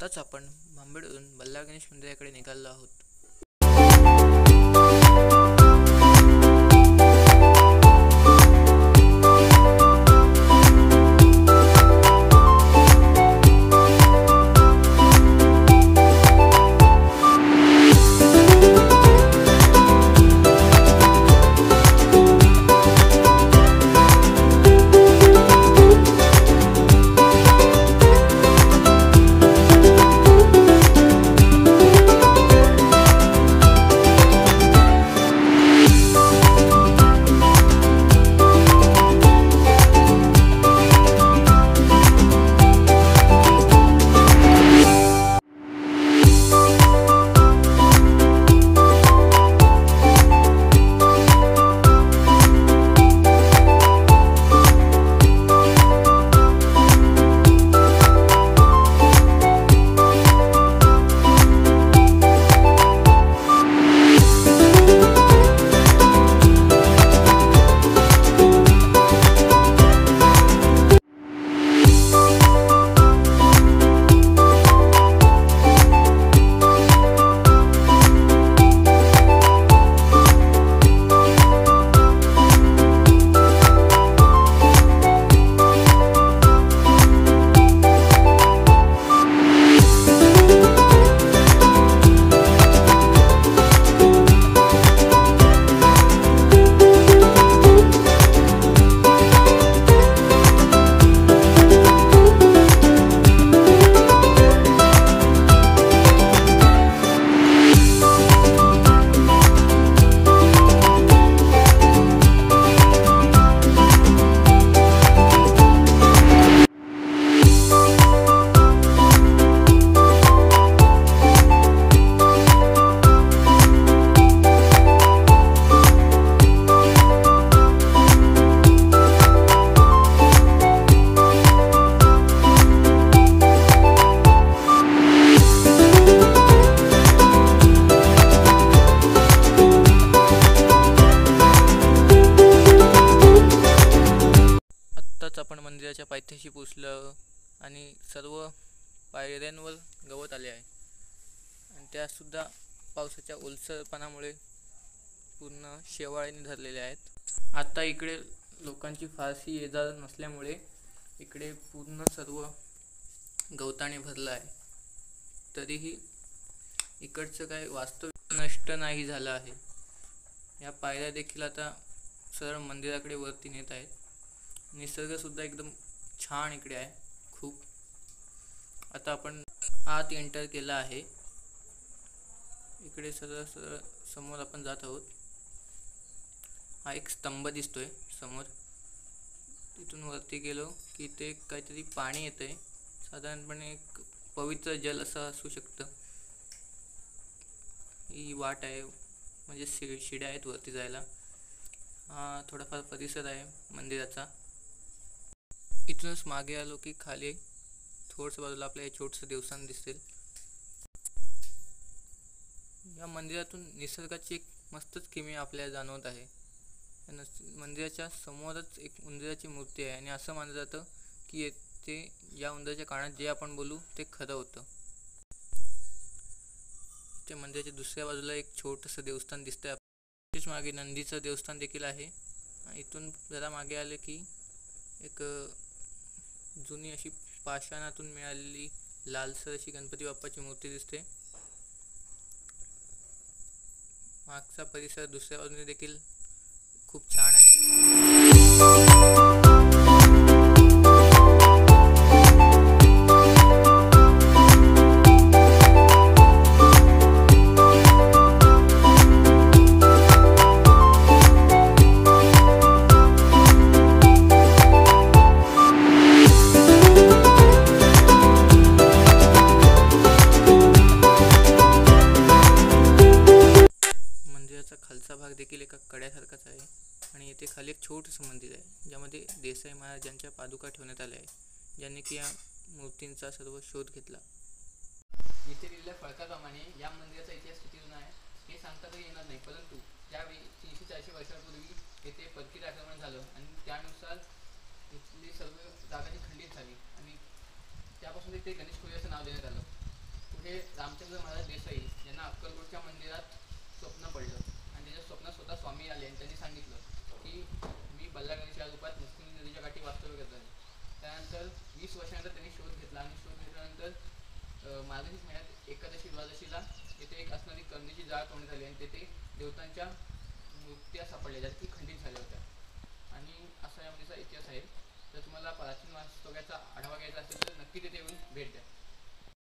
आत्ताच आपण भांबेडवरून बल्लाळ गणेश मंदिराकडे निघालो आहोत. आपण मंदिराच्या पायथ्याशी पोचलो आणि सर्व पायऱ्यांवर गवत आले आहे आणि त्या सुद्धा पावसाच्या ओलसरपणामुळे पूर्ण शेवाळ्याने धरलेले आहेत. आता इकडे लोकांची फारशी ये-जा नसल्यामुळे इकडे पूर्ण सर्व गवताने भरलं आहे. तरीही इकडचं काय वास्तव नष्ट नाही झालं आहे. या पायऱ्या देखील आता सरळ मंदिराकडे वरती नेत आहेत. निसर्ग सुद्धा एकदम छान इकडे आहे खूप. आता आपण आत एंटर केला आहे. इकडे सरळ सरळ समोर आपण जात आहोत. हा एक स्तंभ दिसतोय समोर. तिथून वरती गेलो की ते काहीतरी पाणी येतंय. साधारणपणे एक पवित्र जल असं असू शकतं. ही वाट आहे म्हणजे शिड्या आहेत वरती जायला. हा थोडाफार परिसर आहे मंदिराचा. इथूनच मागे आलो की खाली थोडंसं बाजूला आपल्याला एक छोटंसं देवस्थान दिसेल. या मंदिरातून निसर्गाची एक मस्तच किमया आपल्याला जाणवत आहे. मंदिराच्या समोरच एक उंदराची मूर्ती आहे आणि असं मानलं जातं की ते या उंदराच्या कानात जे आपण बोलू ते खरं होतं. त्या मंदिराच्या दुसऱ्या बाजूला एक छोटंसं देवस्थान दिसतंय. त्याच्या मागे नंदीचं देवस्थान देखील आहे. इथून जरा मागे आले की एक जुनी अशी पाषाणातून मिळालेली लालसर अशी गणपती बाप्पाची मूर्ती दिसते. मागचा परिसर दुसऱ्या बाजूने देखील खूप छान आहे. खालचा भाग देखील एका कड्यासारखाच आहे आणि येथे खाली एक छोटंसं मंदिर आहे ज्यामध्ये देसाई महाराजांच्या पादुका ठेवण्यात आल्या आहे, ज्यांनी की या मूर्तींचा सर्व शोध घेतला. इथे दिलेल्या फळकाप्रमाणे या मंदिराचा इतिहास किती जुना आहे हे सांगता येणार नाही, परंतु त्यावेळी 300-400 वर्षांपूर्वी येथे परकीय आक्रमण झालं आणि त्यानुसार इथली सर्व जागा खंडित झाली आणि त्यापासून ते गणेश खोरी असं नाव देण्यात आलं. पुढे रामचंद्र महाराज देसाई यांना अक्कलकोटच्या मंदिरात स्वप्न पडलं आणि त्याच्या स्वप्नात स्वतः स्वामी आले आणि त्यांनी सांगितलं की मी बल्लागणीच्या रूपात मुस्लिम नदीच्या काठी वास्तव्य करत आहे. त्यानंतर 20 वर्षानंतर त्यांनी शोध घेतला आणि शोध घेतल्यानंतर मार्गशीर्ष महिन्यात एकादशी द्वादशीला येथे एक असणारी कंदीची जाळ तोडण्यात आली आणि तेथे देवतांच्या मूर्त्या सापडल्या ज्या की खंडित झाल्या होत्या. आणि असा या मंदिराचा इतिहास आहे. जर तुम्हाला प्राचीन वास्तव्याचा आढावा घ्यायचा असेल तर नक्की तिथे येऊन भेट द्या.